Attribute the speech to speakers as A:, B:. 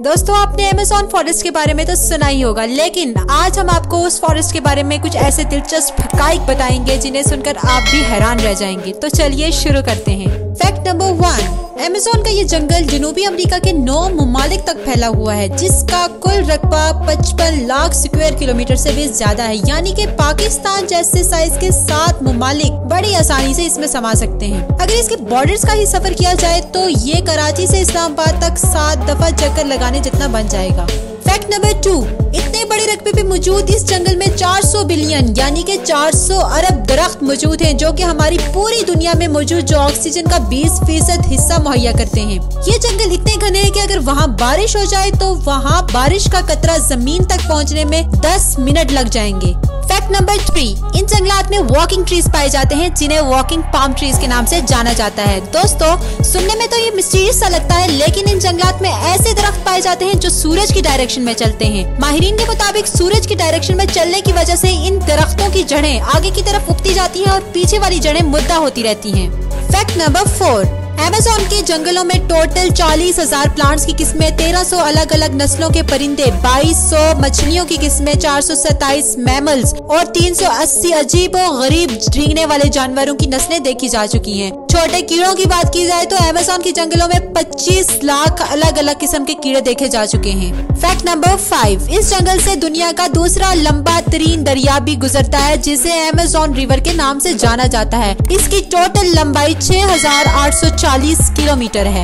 A: दोस्तों, आपने Amazon forest के बारे में तो सुना ही होगा, लेकिन आज हम आपको उस फॉरेस्ट के बारे में कुछ ऐसे दिलचस्प हकाइक बताएंगे जिन्हें सुनकर आप भी हैरान रह जाएंगे। तो चलिए शुरू करते हैं। फैक्ट नंबर 1, अमेज़न का ये जंगल जनूबी अमेरिका के 9 ममालिक तक फैला हुआ है, जिसका कुल रकबा 55 लाख स्क्वायर किलोमीटर से भी ज्यादा है। यानी कि पाकिस्तान जैसे साइज के 7 ममालिक बड़ी आसानी से इसमें समा सकते हैं। अगर इसके बॉर्डर्स का ही सफर किया जाए तो ये कराची से इस्लामाबाद तक 7 दफा चक्कर लगाने जितना बन जाएगा। फैक्ट नंबर 2, इतने बड़े रकबे पे मौजूद इस जंगल में 400 बिलियन यानी कि 400 अरब दरख्त मौजूद हैं, जो कि हमारी पूरी दुनिया में मौजूद जो ऑक्सीजन का 20% हिस्सा मुहैया करते हैं। ये जंगल इतने घने हैं कि अगर वहाँ बारिश हो जाए तो वहाँ बारिश का कतरा जमीन तक पहुँचने में 10 मिनट लग जाएंगे। फैक्ट नंबर 3, इन जंगलात में वॉकिंग ट्रीज पाए जाते हैं, जिन्हें वॉकिंग पाम ट्रीज के नाम से जाना जाता है। दोस्तों, सुनने में तो ये मिस्टीरियस सा लगता है, लेकिन इन जंगलात में ऐसे दरख्त पाए जाते हैं जो सूरज की डायरेक्शन में चलते हैं। माहिरीन के मुताबिक सूरज की डायरेक्शन में चलने की वजह से इन दरख्तों की जड़ें आगे की तरफ उगती जाती हैं और पीछे वाली जड़ें मुद्दा होती रहती हैं। फैक्ट नंबर 4, अमेज़न के जंगलों में टोटल 40,000 प्लांट्स की किस्में, 1300 अलग अलग नस्लों के परिंदे, 2200 मछलियों की किस्में, 427 मैमल्स और 380 अजीब और गरीब रेंगने वाले जानवरों की नस्लें देखी जा चुकी हैं। छोटे कीड़ों की बात की जाए तो अमेज़न के जंगलों में 25 लाख अलग अलग किस्म के कीड़े देखे जा चुके हैं। फैक्ट नंबर 5, इस जंगल से दुनिया का दूसरा लंबा तरीन दरिया भी गुजरता है, जिसे अमेज़न रिवर के नाम से जाना जाता है। इसकी टोटल लंबाई 6840 किलोमीटर है।